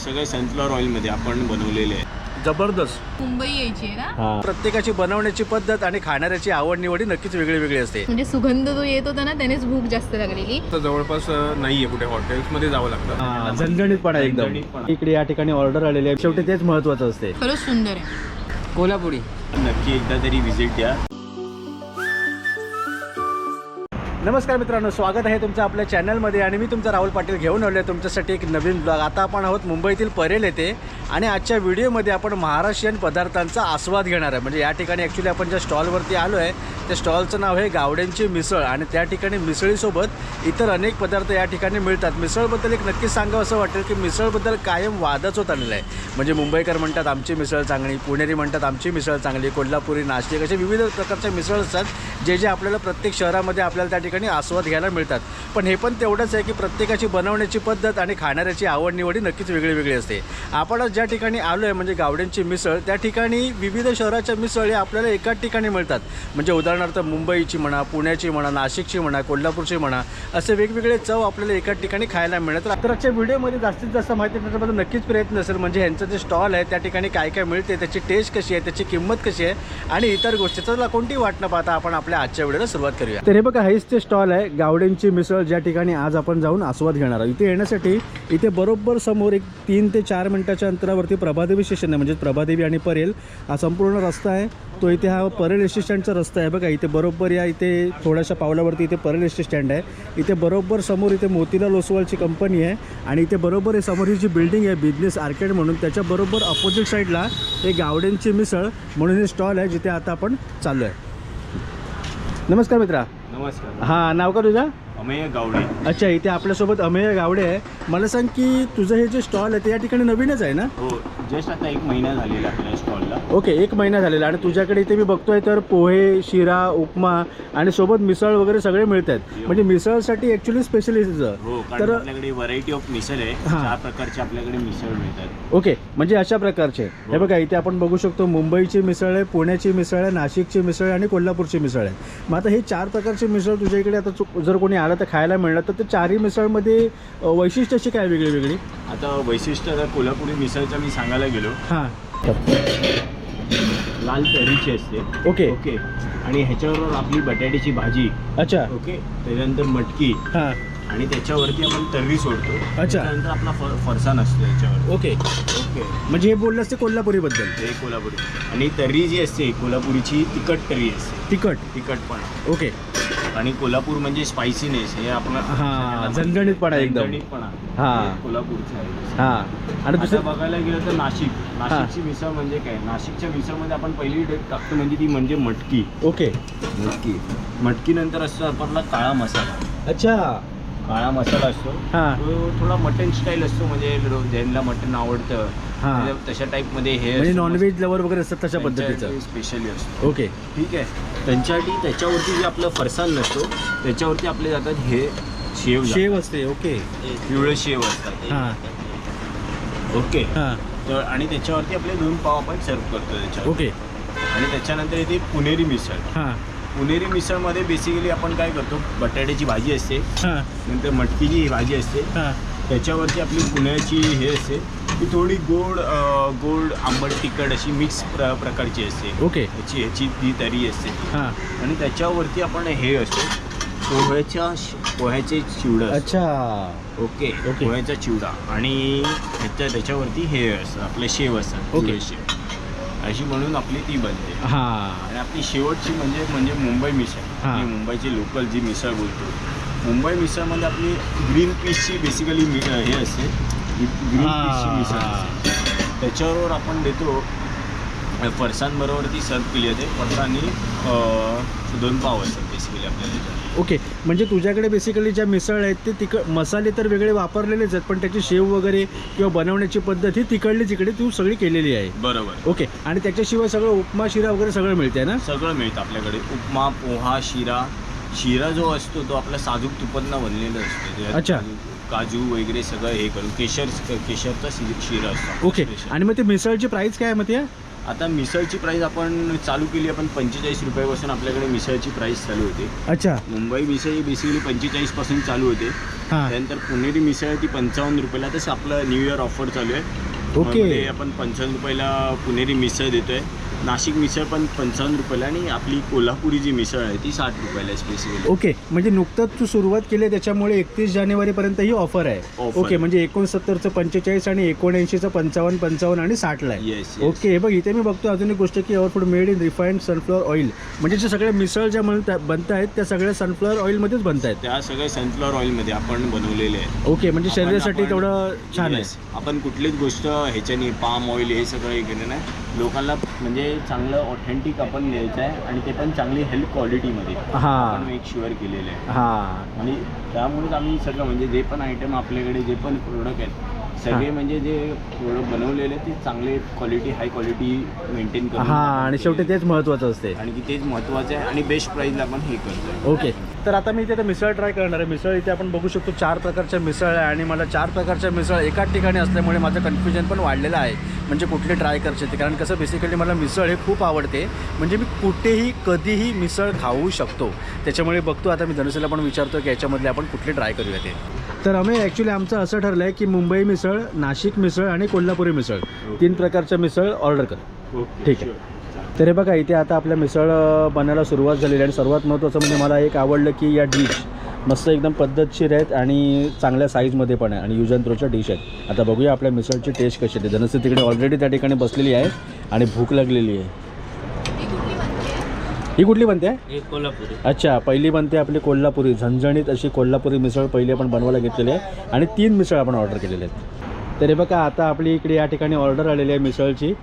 सगळे sunflower oil मध्ये आपण बनवलेले आहे. जबरदस्त. मुंबई यायची आहे ना. प्रत्येकाची बनवण्याची पद्धत आणि खाणाऱ्याची आवड निवडी नक्कीच वेगळी वेगळी असते. म्हणजे सुगंध जो येत होता ना त्यानेच भूक जास्त लागलेली. तर जवळपास नाहीये कुठे हॉटेल्स मध्ये जावं लागतं. झणझणीतपणा एकदम. झणझणीतपणा. इकडे या ठिकाणी ऑर्डर आलेली आहे, शेवटी तेच महत्वाचं असते. खरंच सुंदर आहे. कोल्हापुरी. नक्की एकदा तरी व्हिजिट द्या. नमस्कार मित्रांनो, स्वागत आहे तुमचं आपल्या चॅनलमध्ये आणि मी तुमचा राहुल पाटील घेऊन आलो आहे तुमच्यासाठी एक नवीन ब्लॉग. आता आपण आहोत मुंबईतील परेल येथे आणि आजच्या व्हिडिओमध्ये आपण महाराष्ट्रीयन पदार्थांचा आस्वाद घेणार आहे. म्हणजे या ठिकाणी ॲक्च्युली आपण ज्या स्टॉलवरती आलो आहे त्या स्टॉलचं नाव आहे गावड्यांची मिसळ आणि त्या ठिकाणी मिसळीसोबत इतर अनेक पदार्थ या ठिकाणी मिळतात. मिसळबद्दल एक नक्कीच सांगावं असं वाटेल की मिसळबद्दल कायम वादच होत आलेला आहे. म्हणजे मुंबईकर म्हणतात आमची मिसळ चांगली, पुणेरी म्हणतात आमची मिसळ चांगली, कोल्हापुरी, नाशिक असे विविध प्रकारच्या मिसळ असतात जे आपल्याला प्रत्येक शहरामध्ये आपल्याला त्या ठिकाणी आस्वाद घ्यायला मिळतात. पण हे पण तेवढंच आहे की प्रत्येकाची बनवण्याची पद्धत आणि खाणाऱ्याची आवड निवडी नक्कीच वेगळी वेगळी असते. आपण ज्या ठिकाणी आलो आहे म्हणजे गावड्यांची मिसळ, त्या ठिकाणी विविध शहराच्या मिसळी आपल्याला एकाच ठिकाणी मिळतात. म्हणजे उदाहरणार्थ मुंबईची म्हणा, पुण्याची म्हणा, नाशिकची म्हणा, कोल्हापूरची म्हणा, असे वेगवेगळे चव आपल्याला एकाच ठिकाणी खायला मिळतात. तर आजच्या व्हिडिओमध्ये जास्तीत जास्त माहिती त्याच्याबद्दल नक्कीच प्रयत्न असेल. म्हणजे ह्यांचं जे स्टॉल आहे त्या ठिकाणी काय काय मिळते, त्याची टेस्ट कशी आहे, त्याची किंमत कशी आहे आणि इतर गोष्टी. चला कोणती वाट न पाहता आपण आपल्या आजच्या व्हिडिओला सुरुवात करूया. तर हे बघा, हेच ते स्टॉल आहे गावड्यांची मिसळ, ज्या ठिकाणी आज आपण जाऊन आस्वाद घेणार आहोत. इथे येण्यासाठी इथे बरोबर समोर एक 3 ते 4 मिनिटाच्या अंतरावरती प्रभादेवी स्टेशन आहे. म्हणजे प्रभादेवी आणि परेल हा संपूर्ण रस्ता आहे तो. इथे हा परेल एस टी स्टँडचा रस्ता आहे. बघा इथे बरोबर या इथे थोड्याशा पावलावरती इथे परेल एस टी स्टँड आहे. इथे बरोबर समोर इथे मोतीलाल ओसवालची कंपनी आहे आणि इथे बरोबर हे समोर ही जी बिल्डिंग आहे बिझनेस आर्केड म्हणून, त्याच्या बरोबर अपोजिट साईडला हे गावड्यांची मिसळ म्हणून हे स्टॉल आहे जिथे आता आपण चाललो आहे. नमस्कार मित्रा. नमस्कार. हां, नाव का तुझं? अमेय गावडे. अच्छा, इथे आपल्यासोबत अमेय गावडे आहे. मला सांग की तुझं हे जे स्टॉल आहे ते या ठिकाणी नवीनच आहे ना? हो, जस्ट आता 1 महिना झालेला आपल्या स्टॉलला. ओके, 1 महिना झालेला. आणि तुझ्याकडे इथे मी बघतोय तर पोहे, शिरा, उपमा आणि सोबत मिसळ वगैरे सगळे मिळत आहेत. म्हणजे मिसळसाठी ॲक्च्युली स्पेशलिस्ट. हो, तर कारण आपल्याकडे व्हरायटी ऑफ मिसळ आहे. हां. 4 प्रकारचे आपल्याकडे मिसळ मिळतात. ओके, म्हणजे अशा प्रकारचे. हे बघा इथे आपण बघू शकतो मुंबईची मिसळ आहे, पुण्याची मिसळ आहे, नाशिकची मिसळ आहे आणि कोल्हापूरची मिसळ आहे. मग आता हे 4 प्रकारची मिसळ तुझ्या इकडे आता जर कोणी आलं तर खायला मिळणार, तर ते 4ही मिसळमध्ये वैशिष्ट्य अशी काय वेगळी वेगळी? आता वैशिष्ट्य जर कोल्हापुरी मिसळचं मी सांगायला गेलो, हां, लाल तर्रीची असते. ओके. ओके. आणि ह्याच्यावर आपली बटाट्याची भाजी. अच्छा. ओके. त्याच्यानंतर मटकी हां, आणि त्याच्यावरती आपण तर्री सोडतो. अच्छा. त्यानंतर आपला फरसाण असतो याच्यावर. ओके. ओके. म्हणजे हे बोललं असते कोल्हापुरीबद्दल. हे कोल्हापुरी. आणि तर्री जी असते कोल्हापुरीची तिखट तर्री असते. तिखटपणा. ओके. आणि कोल्हापूर म्हणजे स्पायसीनेस हे आपला हां, झणझणीतपणा एकदम. झणझणीतपणा. हां. हे कोल्हापूरचं आहे. हां. आणि आता दुसरं बघायला गेलं तर नाशिकची मिसळ म्हणजे काय, नाशिकच्या मिसळमध्ये आपण पहिली टाकतो म्हणजे ती म्हणजे मटकी. ओके. मटकी नंतर असतो आपला काळा मसाला. अच्छा. काळा मसाला असतो. हां. तो थोडा मटन स्टाईल असतो. म्हणजे ज्यांना मटन आवडतं हां. तशा टाईपमध्ये हे म्हणजे असतं. नॉनव्हेज लवर वगैरे असतात तशा पद्धतीचं. स्पेशली असतो. ओके. ठीक आहे. त्यांच्यासाठी त्याच्यावरती जे आपलं फरसाण नसतो त्याच्यावरती आपले जातात हे शेव शेव असते. ओके. पिवळे शेव असतात. हां. ओके. हां. तर आणि त्याच्यावरती आपले 2 पाव आपण सर्व करतो त्याच्यावर. ओके. आणि त्याच्यानंतर येते पुणेरी मिसळ. हां. पुणेरी मिसळमध्ये बेसिकली आपण काय करतो, बटाट्याची भाजी असते, हां. नंतर मटकीची भाजी असते, हां. त्याच्यावरती आपली पुण्याची हे असते ती थोडी गोड आंबट तिखट अशी मिक्स प्रकारची असते. ओके. ह्याची ती तरी असते. हां. आणि त्याच्यावरती आपण हे असतो पोह्याचे चिवडं. अच्छा. ओके. ओके. पोह्याचा चिवडा. आणि त्याच्यावरती हे असतं आपले शेव असतात. ओके. पिवळे शेव अशी म्हणून आपली ती बनते. हां. आणि आपली शेवटची म्हणजे मुंबई मिसळ. हां. ही मुंबईची लोकल जी मिसळ बोलतो, मुंबई मिसळमध्ये आपली ग्रीन पीसची बेसिकली हे असते. ग्रीन पीसची मिसळ असते. त्याच्याबरोबर आपण देतो फरसाणबरोबर ती सर्व केली जाते. फरसाणी 2 पाव असतात बेसिकली आपल्याला. ओके. म्हणजे तुझ्याकडे बेसिकली ज्या मिसळ आहेत ते मसाले तर वेगळे वापरलेलेच आहेत, पण त्याची शेव वगैरे किंवा बनवण्याची पद्धत ही तिकडे तू सगळी केलेली आहे. बरोबर. ओके. आणि त्याच्याशिवाय सगळं उपमा, शिरा वगैरे सगळं मिळते ना? सगळं मिळतं आपल्याकडे. उपमा, पोहा, शिरा जो असतो तो आपला साजूक तुपातनं बनलेला असतो. अच्छा. काजू वगैरे सगळं हे करून केशरचा शिरा असतो. ओके. आणि मग ते मिसळची प्राईस काय आहे मग? आता मिसळची प्राईस आपण चालू केली आपण 45 रुपयापासून आपल्याकडे मिसळची प्राईस चालू होते. अच्छा. मुंबई मिसळ ही बेसिकली 45 पासून चालू होते. हां. त्यानंतर पुणेरी मिसळ ती 55 रुपयाला. तसं आपलं न्यू इयर ऑफर चालू आहे. ओके. मध्ये आपण 55 रुपयाला पुणेरी मिसळ देतोय. नाशिक मिसळ पण 55 रुपयाला आणि आपली कोल्हापुरी जी मिसळ आहे ती 60 रुपयाला स्पेसिफिकली. ओके, म्हणजे नुकतंच तू सुरुवात केली आहे त्याच्यामुळे 31 जानेवारीपर्यंत ही ऑफर आहे. Offer. ओके, म्हणजे 69चं 45 आणि 79चं 55, 55 आणि 60ला आहे. Yes. ओके, हे बघ इथे मी बघतो अजून एक गोष्ट की our food made in refined sunflower oil. म्हणजे जे सगळे मिसळ ज्या बनत आहेत त्या सगळ्या सनफ्लॉवर ऑइलमध्येच बनत आहेत. त्या सगळ्या सनफ्लॉवर ऑइलमध्ये आपण बनवलेले आहे. ओके, म्हणजे शरीरासाठी आपण- तेवढं छान आहे. Yes. आपण कुठलीच गोष्ट ह्याच्याने पाम ऑइल हे सगळं हे केलं नाही. लोकांना म्हणजे चांगलं ऑथेंटिक आपण द्यायचं आहे आणि ते पण चांगली हेल्थ क्वालिटीमध्ये हां. आपण मेक शुअर केलेलं आहे. हां. आणि त्यामुळेच आम्ही सगळं म्हणजे जे पण आयटम आपल्याकडे जे पण प्रोडक्ट आहेत सगळे म्हणजे जे प्रोडक्ट बनवलेले ते चांगले क्वालिटी हाय क्वालिटी मेंटेन करून हां, आणि शेवटी तेच महत्त्वाचं असते. आणि की तेच महत्त्वाचं आहे आणि बेस्ट प्राईजला आपण हे करतो. ओके, तर आता मी इथे आता मिसळ ट्राय करणार आहे. मिसळ इथे आपण बघू शकतो 4 प्रकारच्या मिसळ आहे आणि मला 4 प्रकारच्या मिसळ एकाच ठिकाणी असल्यामुळे माझं कन्फ्युजन पण वाढलेलं आहे. म्हणजे कुठली ट्राय करायची ते, कारण कसं बेसिकली मला मिसळ हे खूप आवडते. म्हणजे मी कुठेही कधीही मिसळ खाऊ शकतो. त्याच्यामुळे बघतो आता मी धनुषला पण विचारतो की याच्यामधले आपण कुठली ट्राय करूया ते. तर आम्ही ॲक्च्युली आमचं असं ठरलं आहे की मुंबई मिसळ, नाशिक मिसळ आणि कोल्हापुरी मिसळ 3 प्रकारच्या मिसळ ऑर्डर कर. ठीक आहे. तर हे बघा इथे आता आपल्या मिसळ बनायला सुरुवात झालेली आहे आणि सर्वात महत्त्वाचं म्हणजे मला एक आवडलं की या डिश मस्त एकदम पद्धतशीर आहेत आणि चांगल्या साईजमध्ये पण आहे आणि यूज अँड थ्रोच्या डिश आहेत. आता बघूया आपल्या मिसळची टेस्ट कशी आहे. धनश्री तिकडे ऑलरेडी त्या ठिकाणी बसलेली आहे आणि भूक लागलेली आहे. ही कुठली बनते आहे? कोल्हापुरी. अच्छा, पहिली बनते आपली कोल्हापुरी. झणझणीत अशी कोल्हापुरी मिसळ पहिली आपण बनवायला घेतलेली आहे आणि 3 मिसळ आपण ऑर्डर केलेले आहेत. तर हे बघा आता आपली इकडे या ठिकाणी ऑर्डर आलेली आहे मिसळची.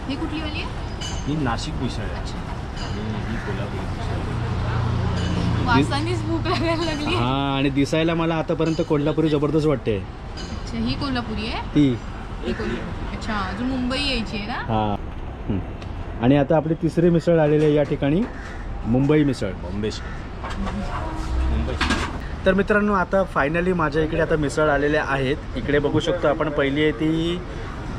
ही कुठली वाली आहे? ही नाशिक मिसळ आहे आणि ही कोल्हापुरी मिसळ आहे. वासानीच भूक लागायला लागली. हां, आणि दिसायला मला आतापर्यंत कोल्हापुरी जबरदस्त वाटते. अच्छा, ही कोल्हापुरी आहे. ती ही कोल्हापुरी. अच्छा, अजून मुंबई यायची आहे ना. हां. आणि आता आपली तिसरी मिसळ आलेली आहे या ठिकाणी मुंबई मिसळ. मुंबई. तर मित्रांनो आता फायनली माझ्या इकडे आता मिसळ आलेल्या आहेत. इकडे बघू शकतो आपण. पहिली आहे ती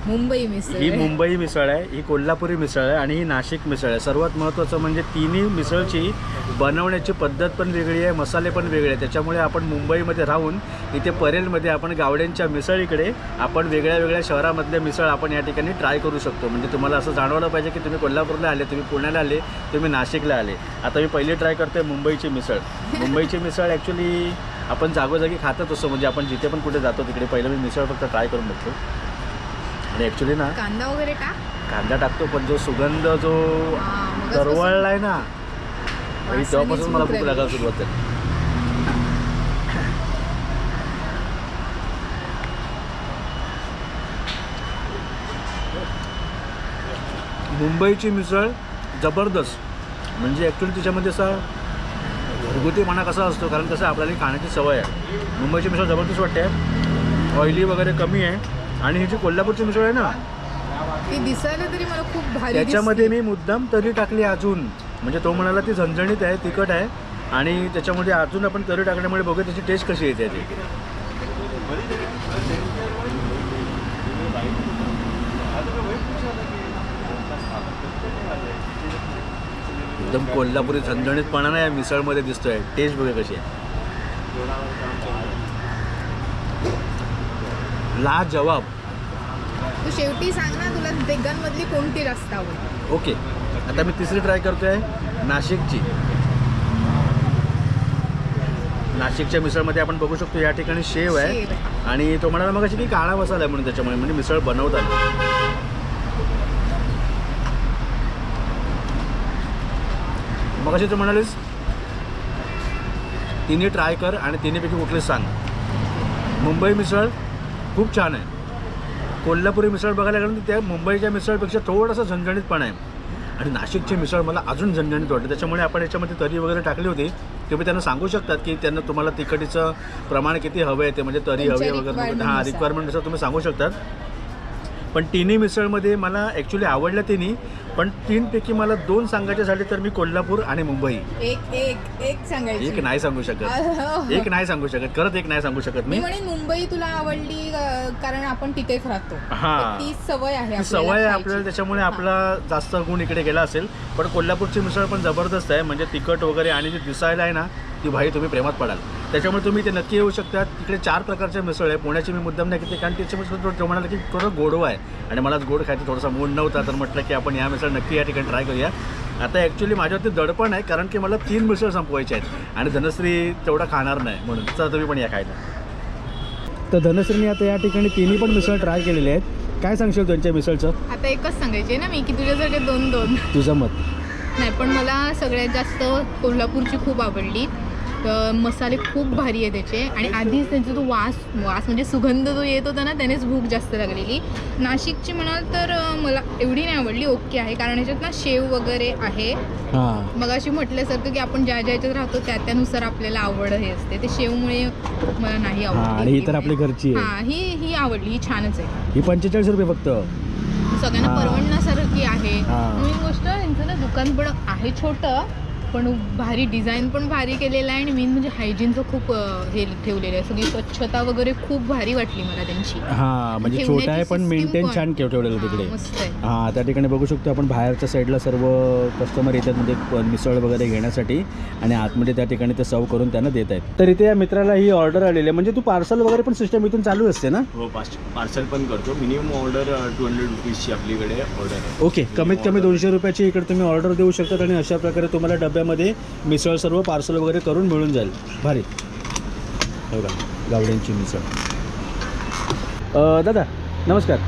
मुंबई मिसळ. ही मुंबई मिसळ आहे, ही कोल्हापुरी मिसळ आहे आणि ही नाशिक मिसळ आहे. सर्वात महत्त्वाचं म्हणजे तिन्ही मिसळची बनवण्याची पद्धत पण वेगळी आहे, मसाले पण वेगळे आहेत. त्याच्यामुळे आपण मुंबईमध्ये राहून इथे परेलमध्ये आपण गावड्यांच्या मिसळीकडे आपण वेगळ्या वेगळ्या शहरामधल्या मिसळ आपण या ठिकाणी ट्राय करू शकतो. म्हणजे तुम्हाला असं जाणवलं पाहिजे की तुम्ही कोल्हापूरला आले, तुम्ही पुण्याला आले, तुम्ही नाशिकला आले. आता मी पहिली ट्राय करते मुंबईची मिसळ. मुंबईची मिसळ ॲक्च्युली आपण जागोजागी खातच असतो. म्हणजे आपण जिथे पण कुठे जातो तिकडे पहिलं मी मिसळ फक्त ट्राय करून बघतो. आणि ॲक्च्युली ना कांदा वगैरे टाक. कांदा टाकतो पण जो सुगंध जो हां, मगच दरवळला आहे ना आणि वासानीच तेव्हापासून मला भूक भूक लागायला लागली. सुरुवात झाली. मुंबईची मिसळ जबरदस्त. म्हणजे ॲक्च्युली तिच्यामध्ये असा घरगुतीपणा कसा असतो, कारण कसं आपल्याला खाण्याची सवय आहे. मुंबईची मिसळ जबरदस्त वाटते, ऑइली वगैरे कमी आहे. आणि ही जी कोल्हापूरची मिसळ आहे ना ती दिसायला तरी मला खूप भारी त्याच्यामध्ये दिसते. मी मुद्दाम तरी टाकली अजून. म्हणजे तो म्हणाला ती झणझणीत आहे, तिखट आहे आणि त्याच्यामध्ये अजून आपण तरी टाकल्यामुळे बघूया त्याची टेस्ट कशी येते ती. एकदम कोल्हापुरी झणझणीतपणा नाही मिसळमध्ये दिसतोय. टेस्ट बघा कशी आहे. लाजवाब. तू शेवटी सांग ना, तुला तिघांमधली कोणती जास्त आवडते? ओके, आता मी तिसरी ट्राय करतोय नाशिकची. नाशिकच्या मिसळमध्ये आपण बघू शकतो या ठिकाणी शेव आहे शेव आहे. आणि तो म्हणाला मग की काळा मसाला आहे म्हणून त्याच्यामुळे म्हणजे मिसळ बनवताना. मग अशी तू म्हणालीस तिन्ही ट्राय कर आणि तिन्हीपैकी कुठलीच सांग. मुंबई मिसळ खूप छान आहे. कोल्हापुरी मिसळ बघायला गेलं तर त्या मुंबईच्या मिसळपेक्षा थोडंसं झणझणीतपणा आहे आणि नाशिकची मिसळ मला अजून झणझणीत वाटते. त्याच्यामुळे आपण याच्यामध्ये तरी वगैरे टाकली होती. तुम्ही त्यांना सांगू शकतात की त्यांना तुम्हाला तिखटीचं प्रमाण किती हवं आहे ते, म्हणजे तरी हवी आहे वगैरे. हां, रिक्वायरमेंटनुसार तुम्ही सांगू शकतात. पण तिन्ही मिसळमध्ये मला ॲक्च्युली आवडल्या तिन्ही, पण 3 पैकी मला 2 सांगायचे झाले तर मी कोल्हापूर आणि मुंबई. एक सांगायची. एक नाही सांगू शकत, एक नाही सांगू शकत, खरंच एक नाही सांगू शकत मी म्हणेन मुंबई तुला आवडली कारण आपण तिथेच राहतो. हां, ती सवय आहे सवय आहे आपल्याला, त्याच्यामुळे आपला जास्त गुण इकडे गेला असेल. पण कोल्हापूरची मिसळ पण जबरदस्त आहे, म्हणजे तिखट वगैरे आणि जी दिसायला आहे ना ती भाई तुम्ही प्रेमात पडाल. त्याच्यामुळे तुम्ही ते नक्की येऊ शकता. तिकडे 4 प्रकारचे मिसळ आहे. पुण्याची मी मुद्दाम नाही घेतली कारण त्याची मिसळ थोडं म्हणाला की थोडं गोडवा आहे आणि मला गोड खायचं थोडासा मूड नव्हता, तर म्हटलं की आपण या मिसळ नक्की या ठिकाणी ट्राय करूया. आता ॲक्च्युली माझ्यावरती दडपण आहे कारण की मला 3 मिसळ संपवायचे आहेत आणि धनश्री तेवढा खाणार नाही, म्हणून तर तुम्ही पण या खायला. तर धनश्रीने आता या ठिकाणी 3 पण मिसळ ट्राय केलेले आहेत. काय सांगशील त्यांच्या मिसळचं? आता एकच सांगायचे ना मी की तुझ्यासाठी 2-2. तुझं मत? नाही, पण मला सगळ्यात जास्त कोल्हापूरची खूप आवडली. मसाले खूप भारी आहे त्याचे आणि आधीच त्यांचा तो वास म्हणजे सुगंध जो येत होता ना त्यानेच भूक जास्त लागलेली. नाशिकची म्हणाल तर मला एवढी नाही आवडली, ओके आहे, कारण ह्याच्यात ना शेव वगैरे आहे. हां, मग अशी म्हटल्यासारखं की आपण ज्या ज्या ह्याच्यात राहतो त्यानुसार आपल्याला आवड हे असते. ते शेवमुळे मला नाही आणि आवडली. ही तर आपली घरची आहे. हां, ही आवडली, ही छानच आहे. ही 45 रुपये फक्त. सगळ्यांना परवडण्यासारखी आहे. हां. मेन गोष्ट यांचं ना दुकान पण आहे छोटं, पण भारी डिझाईन पण भारी केलेलं आहे आणि मेन म्हणजे हायजीनचं खूप हे ठेवलेलं आहे. सगळी स्वच्छता वगैरे खूप भारी वाटली मला त्यांची. हां, म्हणजे छोटा आहे पण मेंटेन छान ठेवलेलं तिकडे. मस्त आहे. हां, त्या ठिकाणी बघू शकतो आपण बाहेरच्या साईडला सर्व कस्टमर येतात म्हणजे मिसळ वगैरे घेण्यासाठी आणि आतमध्ये त्या ठिकाणी ते सर्व करून त्यांना देत आहेत. तर इथे या मित्राला ही ऑर्डर आलेली आहे. म्हणजे तू पार्सल वगैरे पण सिस्टम इथून चालू असते ना? हो, पार्सल पण करतो. मिनिमम ऑर्डर 200 रुपीजची आपल्याकडे ऑर्डर आहे. ओके, कमीत कमी 200 रुपयाची इकडे तुम्ही ऑर्डर देऊ शकतात आणि अशा प्रकारे तुम्हाला डब्यामध्ये मिसळ सर्व पार्सल वगैरे करून मिळून जाईल. भारी. बघा गावड्यांची मिसळ. दादा नमस्कार,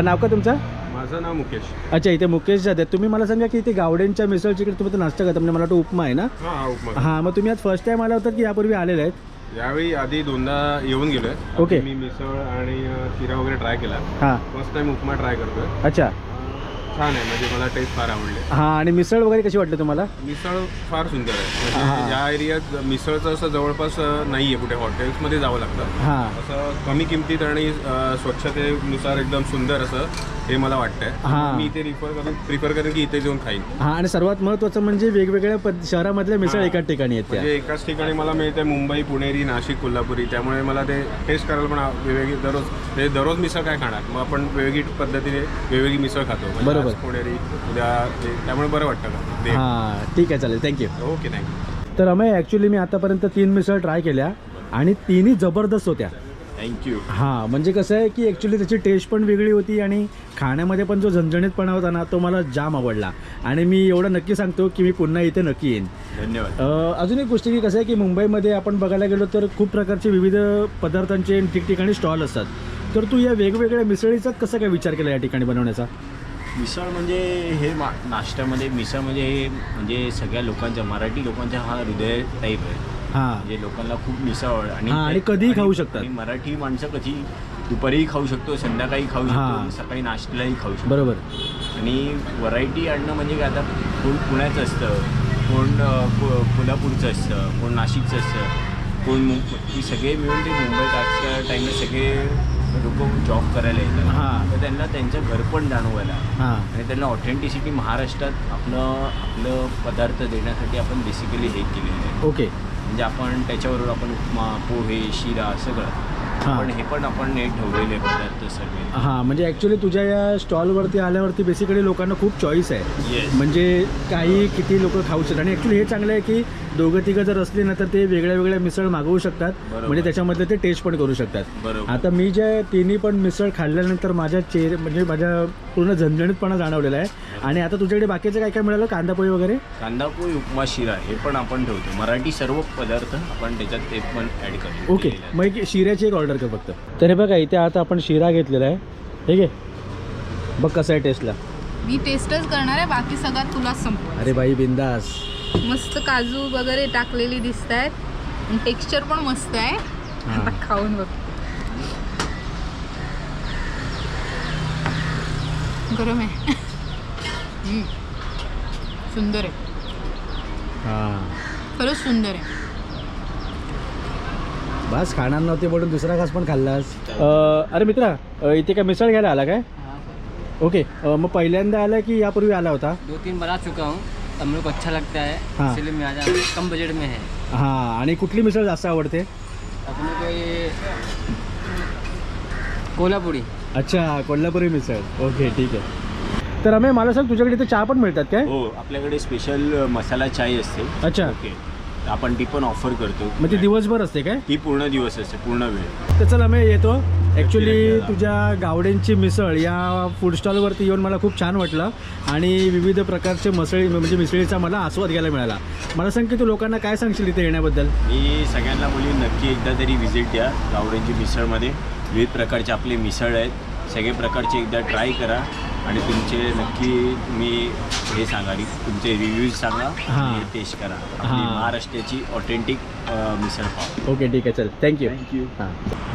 नाव का तुमचं? माझं नाव मुकेश. अच्छा, इथे मुकेश जाधव. तुम्ही मला सांगा की इथे गावड्यांच्या मिसळची इकडे तुम्ही तर नाश्ता करता, म्हणजे मला वाटतं उपमा आहे ना? हां, उपमा. हां, मग तुम्ही आज फर्स्ट टाईम आला होता की यापूर्वी आलेले आहेत? यावेळी आधी 2दा येऊन गेलोय. ओके. मी मिसळ आणि शिरा वगैरे ट्राय केला. हां, फर्स्ट टाइम उपमा ट्राय करतोय. अच्छा. छान आहे, म्हणजे मला टेस्ट फार आवडले. हां, आणि मिसळ वगैरे कशी वाटली तुम्हाला? मिसळ फार सुंदर आहे. हां. म्हणजे या एरियात मिसळचं असं जवळपास नाही आहे, कुठे हॉटेल्समध्ये जावं लागतं. हां, असं कमी किमतीत आणि स्वच्छतेनुसार एकदम सुंदर असं हे मला वाटतंय. हां. मी इथे प्रिफर करेन की इथे जाऊन खाईन. हां, आणि सर्वात महत्त्वाचं म्हणजे वेगवेगळ्या शहरामधल्या मिसळ हां. एकाच ठिकाणी आहेत त्या. म्हणजे एकाच ठिकाणी मला मिळते, मुंबई, पुणेरी, नाशिक, कोल्हापुरी. त्यामुळे मला ते टेस्ट करायला पण वेगवेगळी दररोज मिसळ काय खाणार, मग आपण वेगवेगळी पद्धतीने वेगवेगळी मिसळ खातो. म्हणजे बरोबर. आज पुणेरी, उद्या त्यामुळे बरं वाटतं का? हां, ठीक आहे, चालेल, थँक्यू. Okay, thank you. तर अमय ॲक्च्युली मी आतापर्यंत 3 मिसळ ट्राय केल्या आणि 3ही जबरदस्त होत्या. थँक्यू. हां, म्हणजे कसं आहे की ॲक्च्युली त्याची टेस्ट पण वेगळी होती आणि खाण्यामध्ये पण जो झणझणीतपणा होता ना तो मला जाम आवडला आणि मी एवढं नक्की सांगतो की मी पुन्हा इथे नक्की येईन. धन्यवाद. अजून एक गोष्ट की कसं आहे की मुंबईमध्ये आपण बघायला गेलो तर खूप प्रकारचे विविध पदार्थांचे ठिकठिकाणी स्टॉल असतात. तर तू या वेगवेगळ्या मिसळीचा कसा काय विचार केला या ठिकाणी बनवण्याचा? मिसळ म्हणजे हे नाश्त्यामध्ये मिसळ म्हणजे हे म्हणजे सगळ्या लोकांच्या, मराठी लोकांचा हा हृदय टाईप आहे. हां, म्हणजे लोकांना खूप मिसळ आणि कधीही खाऊ शकतात. आणि मराठी माणसं कधी दुपारीही खाऊ शकतो, संध्याकाळी खाऊ हां. शकतो, सकाळी नाश्त्यालाही खाऊ शकतो. बरोबर. आणि व्हरायटी आणणं म्हणजे काय, आता कोण पुण्याचं असतं, कोण कोल्हापूरचं असतं, कोण नाशिकचं असतं, कोण ही सगळे मिळून ते मुंबईत आजच्या टाईमला सगळे लोक जॉब करायला येतात. हां. तर त्यांना त्यांचं घर पण जाणवायला हां, आणि त्यांना ऑथेंटिसिटी महाराष्ट्रात आपलं पदार्थ देण्यासाठी आपण बेसिकली हे केलेलं आहे. ओके. म्हणजे आपण त्याच्याबरोबर आपण उपमा, पोहे, शिरा सगळं हां. पण हे पण आपण हे ठेवलेले पदार्थ सर्व. हां, म्हणजे ॲक्च्युली तुझ्या या स्टॉलवरती आल्यावरती बेसिकली लोकांना खूप चॉईस आहे. येस. म्हणजे काही किती लोक खाऊ शकतात आणि ॲक्च्युली हे चांगलं आहे की दोघं तिघं जर असली ना तर ते वेगळ्या वेगळ्या मिसळ मागवू शकतात. बरोबर. म्हणजे त्याच्यामधले ते टेस्ट पण करू शकतात. बरोबर. आता मी जे 3ही पण मिसळ खाल्ल्यानंतर माझ्या म्हणजे माझ्या पूर्ण झणझणीतपणा जाणवलेला आहे. आणि आता तुझ्याकडे बाकीचं काय काय मिळालं? कांदापोळी वगैरे? कांदापोळी, उपमा, शिरा हे पण आपण ठेवतो. मराठी सर्व पदार्थ आपण त्याच्यात ते पण ॲड करतो. ओके, मग एक शिऱ्याची एक ऑर्डर कर फक्त. तर हे बघा इथे आता आपण शिरा घेतलेला आहे. ठीक आहे, बघ कसं आहे टेस्टला. मी टेस्टच करणार आहे, बाकी सगळं तुलाच संपव. अरे बाई बिंदास. मस्त काजू वगैरे टाकलेली दिसत आहेत आणि टेक्स्चर पण मस्त आहे. आता खाऊन बघ. गरम आहे. सुंदर आहे, हां, खरंच सुंदर आहे. बस खाणार नव्हते म्हणून दुसरा घास पण खाल्लास. अरे मित्रा, इथे काय मिसळ घ्यायला आला काय? ओके मग पहिल्यांदा आला की यापूर्वी आला होता? 2-3 बार आ चुका हूँ, अब मेरे को अच्छा लगता है, हाँ। इसलिए मैं आ जा रहा हूँ। कम बजट में है हां, आणि कुठली मिसळ जास्त आवडते? अपने को ये कोल्हापुरी। अच्छा, कोल्हापुरी मिसळ. ओके ठीक आहे. तर रमे मला सांग, तुझ्याकडे इथे चहा पण मिळतात काय? हो, आपल्याकडे स्पेशल मसाला चाय असते. अच्छा. ओके, आपण ती पण ऑफर करतो. मग ती दिवसभर असते काय? ती पूर्ण दिवस असते, पूर्ण वेळ. तर चला मी येतो. ॲक्च्युली तुझ्या गावड्यांची मिसळ या फूड स्टॉलवरती येऊन मला खूप छान वाटलं आणि विविध प्रकारचे मिसळीचा मला आस्वाद घ्यायला मिळाला. मला सांग की तू लोकांना काय सांगशील इथे येण्याबद्दल? मी सगळ्यांना बोलीन नक्की एकदा तरी व्हिजिट द्या गावड्यांची मिसळमध्ये. विविध प्रकारचे आपले मिसळ आहेत, सगळे प्रकारचे एकदा ट्राय करा आणि तुमचे नक्की मी हे सांगा, तुमचे रिव्ह्यूज सांगा हां. आणि टेस्ट करा आपली हां. महाराष्ट्राची ऑथेंटिक मिसळ पाव. ओके ठीक आहे, चल थँक्यू. थँक्यू. हां.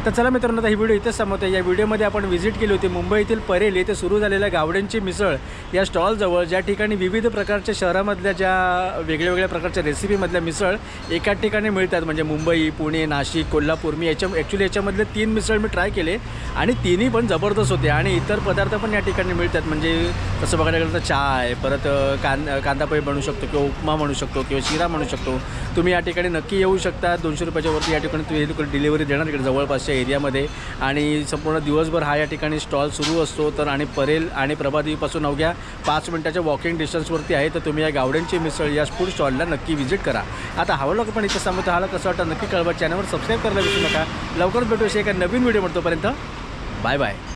तर चला मित्रांनो, आता ही व्हिडिओ इथेच संपवते. या व्हिडिओमध्ये आपण व्हिजिट केली होती मुंबईतील परेल येथे सुरू झालेल्या गावड्यांची मिसळ या स्टॉलजवळ, ज्या ठिकाणी विविध प्रकारच्या शहरामधल्या ज्या वेगळ्या प्रकारच्या रेसिपीमधल्या मिसळ एकाच ठिकाणी मिळतात. म्हणजे मुंबई, पुणे, नाशिक, कोल्हापूर. मी याच्यामधले 3 मिसळ मी ट्राय केले आणि तिन्ही पण जबरदस्त होते. आणि इतर पदार्थ पण या ठिकाणी मिळतात. म्हणजे तसं बघायला गेलं तर चाय, परत कांदा पोहे बनवू शकतो किंवा उपमा म्हणू शकतो किंवा शिरा म्हणू शकतो. तुम्ही या ठिकाणी नक्की येऊ शकता. 200 रुपयाच्या वरती या ठिकाणी तुम्ही डिलिव्हरी देणार इकडे जवळपासच्या एरियामध्ये. आणि संपूर्ण दिवसभर हा या ठिकाणी स्टॉल सुरू असतो. तर आणि परेल आणि प्रभादेवीपासून अवघ्या 5 मिनिटाच्या वॉकिंग डिस्टन्सवरती आहे. तर तुम्ही या गावड्यांची मिसळ या फूड स्टॉलला नक्की व्हिजिट करा. आता हवं लोक पण इथं सांगतो, हाला कसं वाटतं नक्की कळवा. चॅनलवर सबस्क्राईब करायला विसरू नका. लवकरच भेटू एका नवीन व्हिडिओ. तोपर्यंत बाय बाय.